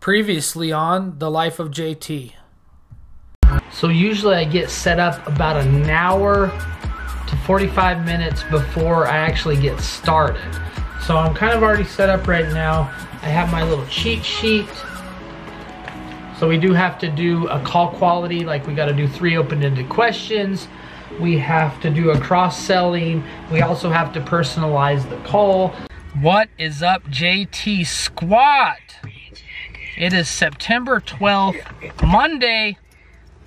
Previously on The Life of JT. So usually I get set up about an hour to 45 minutes before I actually get started. So I'm kind of already set up right now. I have my little cheat sheet. So we do have to do a call quality, like we got to do 3 open-ended questions. We have to do a cross-selling. We also have to personalize the call. What is up, JT Squad? It is September 12th, Monday.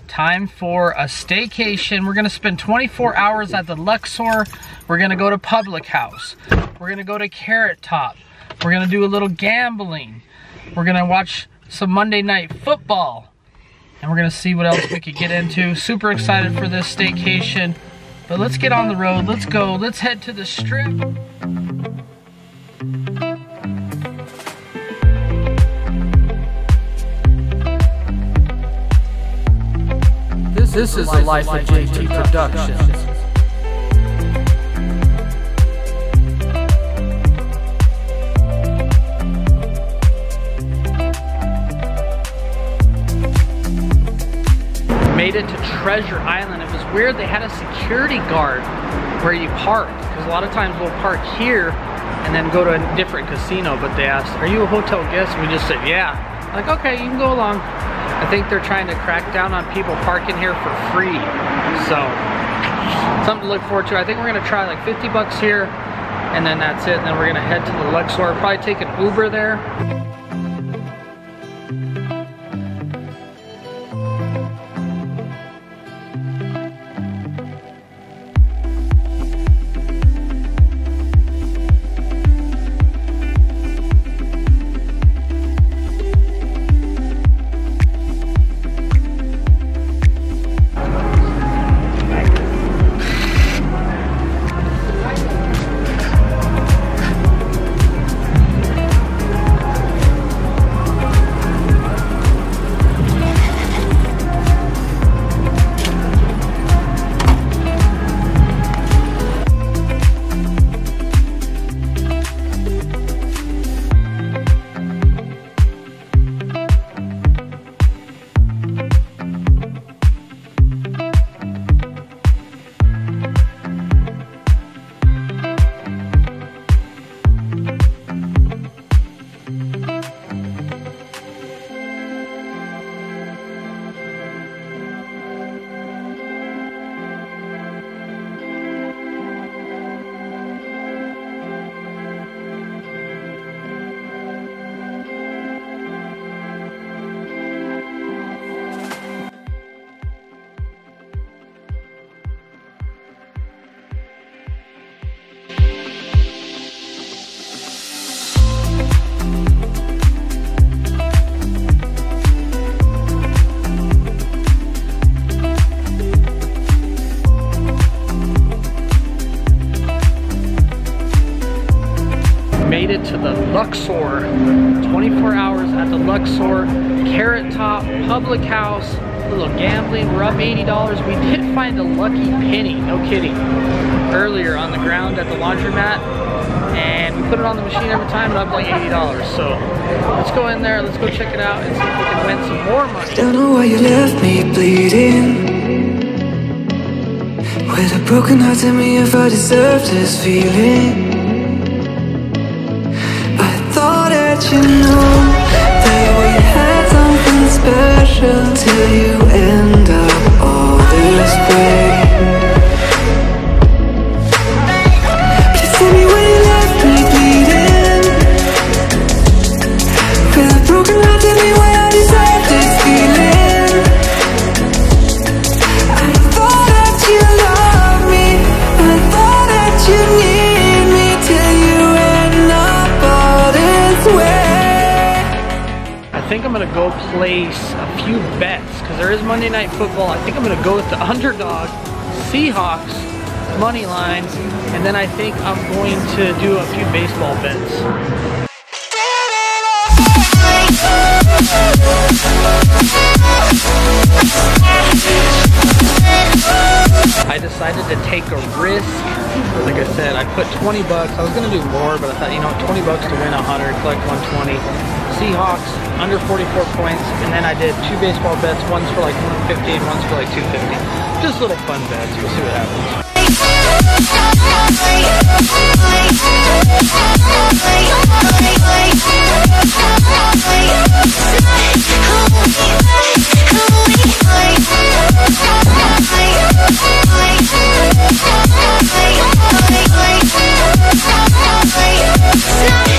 Time for a staycation. We're gonna spend 24 hours at the LUXOR. We're gonna go to Public House. We're gonna go to Carrot Top. We're gonna do a little gambling. We're gonna watch some Monday Night Football. And we're gonna see what else we could get into. Super excited for this staycation. But let's get on the road. Let's go. Let's head to the strip. This is the Life of JT Productions. Made it to Treasure Island. It was weird, they had a security guard where you park, because a lot of times we'll park here and then go to a different casino, but they asked, are you a hotel guest? We just said, yeah. Like, okay, you can go along. I think they're trying to crack down on people parking here for free. So, something to look forward to. I think we're gonna try like 50 bucks here, and then that's it. And then we're gonna head to the LUXOR, probably take an Uber there. Made it to the LUXOR. 24 hours at the LUXOR. Carrot Top, Public House, a little gambling. We're up $80. We did find a lucky penny, no kidding, earlier on the ground at the laundromat. And we put it on the machine every time and up like $80. So let's go in there, let's go check it out and see if we can win some more money. Don't know why you left me bleeding. With a broken heart, tell me if I deserve this feeling. You know that we had something special till you end up all this way. Please tell me when you left me bleeding. With a broken heart, tell me why I deserve this feeling. I thought that you loved me, I thought that you need me, till you end up all this way. I think I'm gonna go place a few bets because there is Monday Night Football. I think I'm gonna go with the underdog Seahawks money line, and then I think I'm going to do a few baseball bets. I decided to take a risk. Like I said, I put 20 bucks. I was gonna do more, but I thought, you know, 20 bucks to win 100, collect 120. Seahawks under 44 points, and then I did 2 baseball bets. One's for like 150 and one's for like 250. Just little fun bets. We'll see what happens.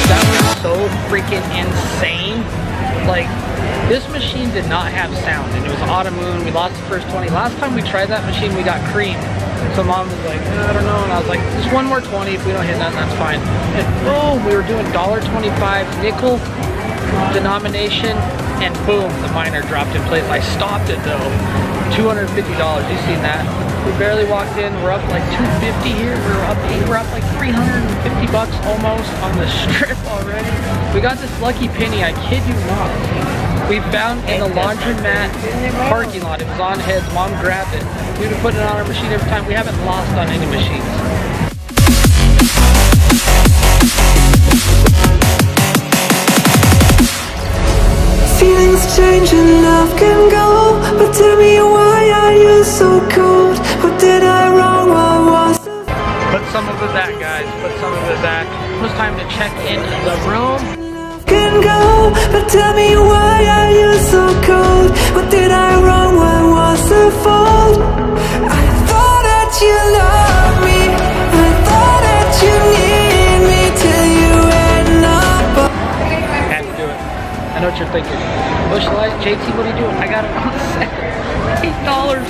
That was so freaking insane. Like, this machine did not have sound, and it was autumn moon. We lost the first 20. Last time we tried that machine, we got creamed. So mom was like, I don't know, and I was like, just one more 20. If we don't hit nothing, that's fine. And boom, we were doing $1.25 nickel denomination, and boom, the miner dropped in place. I stopped it though. $250. You seen that? We barely walked in. We're up like 250 here. We're up like 350 bucks almost on the strip already. We got this lucky penny. I kid you not. We found in the laundromat parking lot. It was on heads. Mom grabbed it. We've been putting it on our machine every time. We haven't lost on any machines. Feelings change and love can go, but tell me why are you so cold? What did I wrong? What was the... Put some of it back, guys. Put some of it back. It was time to check in the room. Can go, but tell me why are you so cold? What did I wrong? What was the fault? I thought that you loved me. I thought that you need me till you end up. Had to do it. I know what you're thinking. Bush Light, JT, what are you doing? I got it on sale. $8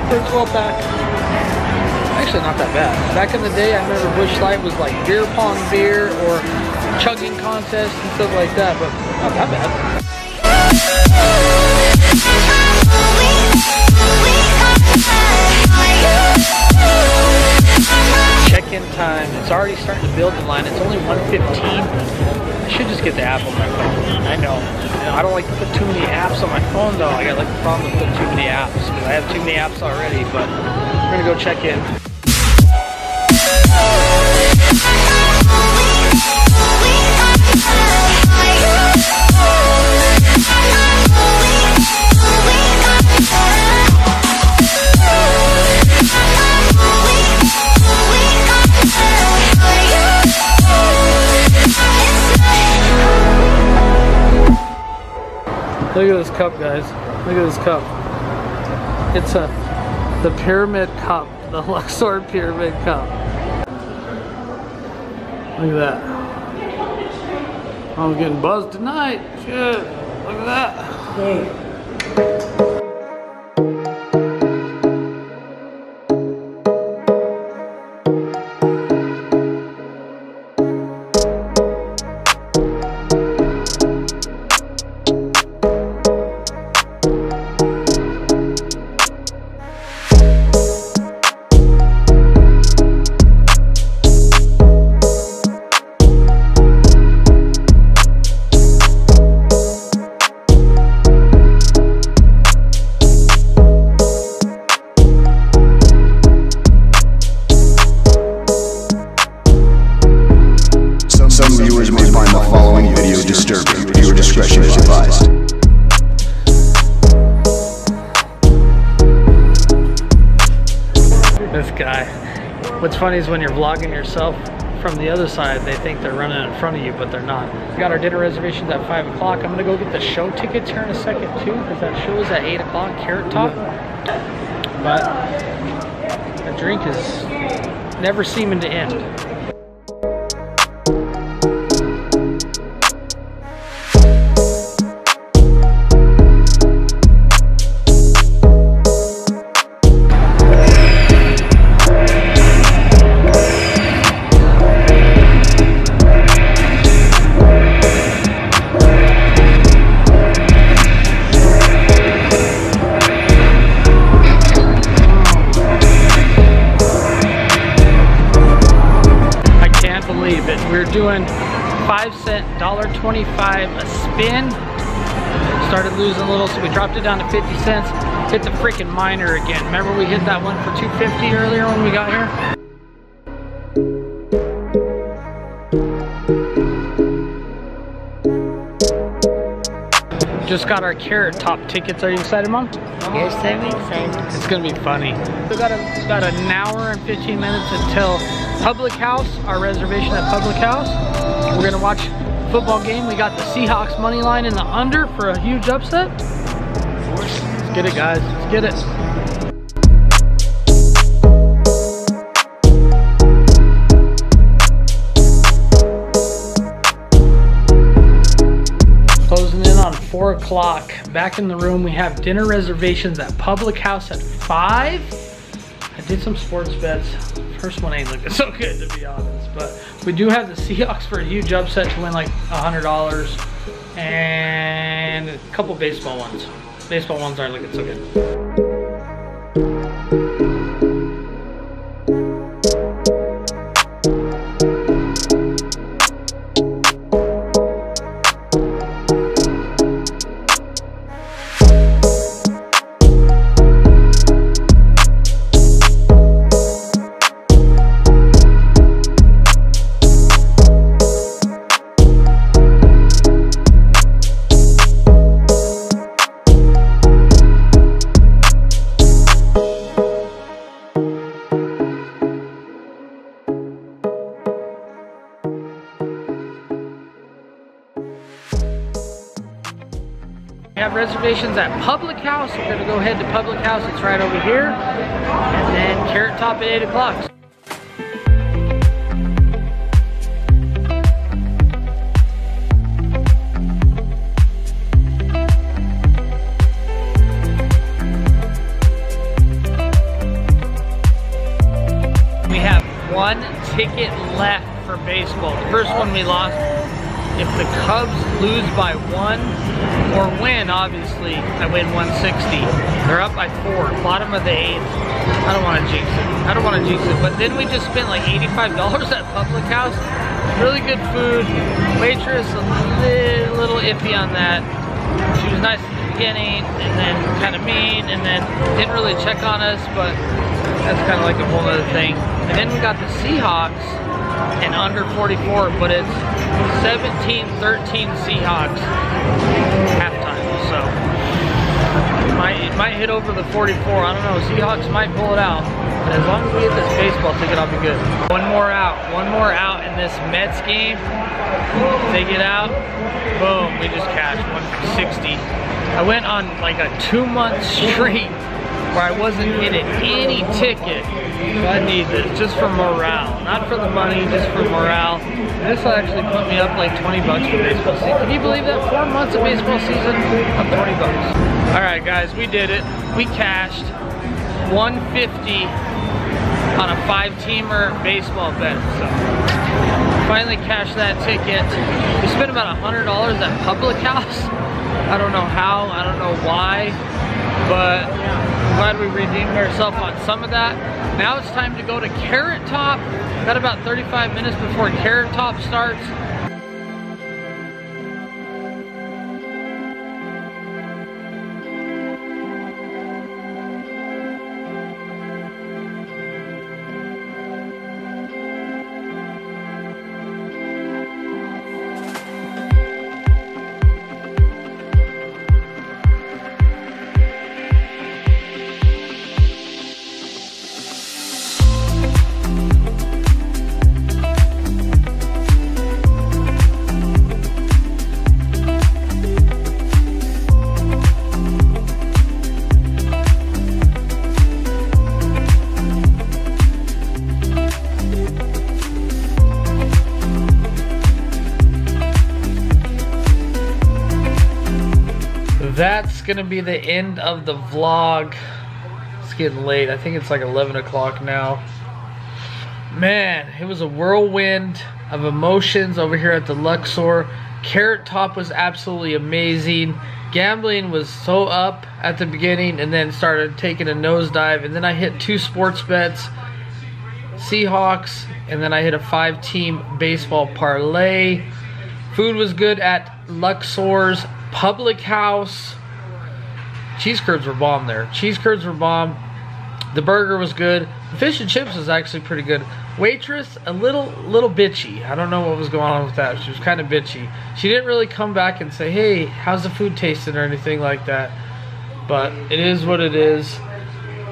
for a 12-pack. Actually, not that bad. Back in the day, I remember Bush Light was like beer pong beer or chugging contest and stuff like that, but not that bad. Check-in time. It's already starting to build the line. It's only 1:15. I should just get the app on my phone. I know. I don't like to put too many apps on my phone though. I got like the problem with putting too many apps because I have too many apps already, but we're gonna go check in. Look at this cup, guys. Look at this cup. It's the pyramid cup, the LUXOR pyramid cup. Look at that. I'm getting buzzed tonight. Shit. Look at that. Hey. This guy. What's funny is when you're vlogging yourself from the other side, they think they're running in front of you, but they're not. We got our dinner reservations at 5 o'clock. I'm gonna go get the show tickets here in a second too, because that show is at 8 o'clock, Carrot Top. But the drink is never seeming to end. We're doing 5 cent, $1.25 a spin. Started losing a little, so we dropped it down to 50 cents. Hit the freaking miner again. Remember we hit that one for $2.50 earlier when we got here? just got our Carrot Top tickets. Are you excited, Mom? Yes, I'm excited. It's gonna be funny. We've got about an hour and 15 minutes until Public House, our reservation at Public House. We're gonna watch a football game. We got the Seahawks money line in the under for a huge upset. Let's get it, guys. Let's get it. Closing in on 4 o'clock. Back in the room, we have dinner reservations at Public House at 5. I did some sports bets. First one ain't looking so good, to be honest. But we do have the Seahawks for a huge upset to win like $100. And a couple baseball ones. Baseball ones aren't looking so good. We have reservations at Public House. We're gonna go ahead to Public House. It's right over here. And then Carrot Top at 8 o'clock. We have 1 ticket left for baseball. The first one we lost. If the Cubs lose by 1 or win, obviously, I win 160. They're up by 4, bottom of the 8th. I don't want to jinx it. But then we just spent like $85 at Public House. Really good food. Waitress, a little iffy on that. She was nice at the beginning, and then kind of mean, and then didn't really check on us, but that's kind of like a whole other thing. And then we got the Seahawks and under 44, but it's 17-13 Seahawks halftime, so it might hit over the 44. I don't know, Seahawks might pull it out, but as long as we get this baseball ticket, I'll be good. One more out in this Mets game. Take it out, boom, we just cashed 160. I went on like a 2-month streak where I wasn't getting any ticket. I need this just for morale, not for the money, just for morale. This will actually put me up like 20 bucks for baseball season. Can you believe that? 4 months of baseball season, up 20 bucks. All right, guys, we did it. We cashed 150 on a 5-teamer baseball bet. So finally cashed that ticket. We spent about $100 at Public House. I don't know how, I don't know why, but I'm glad we redeemed ourselves on some of that. Now it's time to go to Carrot Top. Got about 35 minutes before Carrot Top starts. That's gonna be the end of the vlog. It's getting late. I think it's like 11 o'clock now. Man, it was a whirlwind of emotions over here at the LUXOR. Carrot Top was absolutely amazing. Gambling was so up at the beginning and then started taking a nosedive, and then I hit 2 sports bets, Seahawks, and then I hit a 5-team baseball parlay. Food was good at LUXOR's Public House. Cheese curds were bomb there. Cheese curds were bomb. The burger was good. The fish and chips was actually pretty good. Waitress, a little bitchy. I don't know what was going on with that. She was kind of bitchy. She didn't really come back and say, hey, how's the food tasting or anything like that. But it is what it is.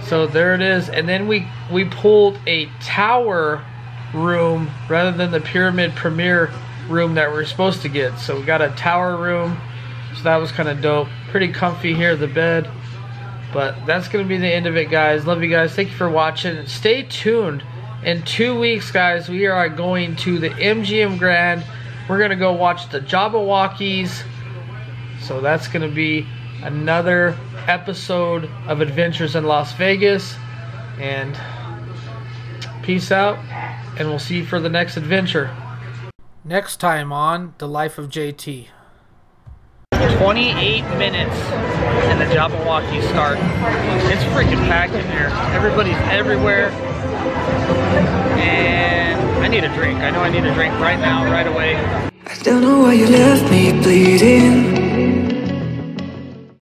So there it is. And then we pulled a tower room rather than the Pyramid Premier room that we're supposed to get. So we got a tower room. So that was kind of dope. Pretty comfy here, the bed. But that's going to be the end of it, guys. Love you guys. Thank you for watching. Stay tuned. In 2 weeks, guys, we are going to the MGM Grand. We're going to go watch the Jabberwockies. So that's going to be another episode of Adventures in Las Vegas. And peace out. And we'll see you for the next adventure. Next time on The Life of JT. 28 minutes and the Jabberwockies start. It's freaking packed in here. Everybody's everywhere. And I need a drink. I know I need a drink right now, right away. I don't know why you left me bleeding.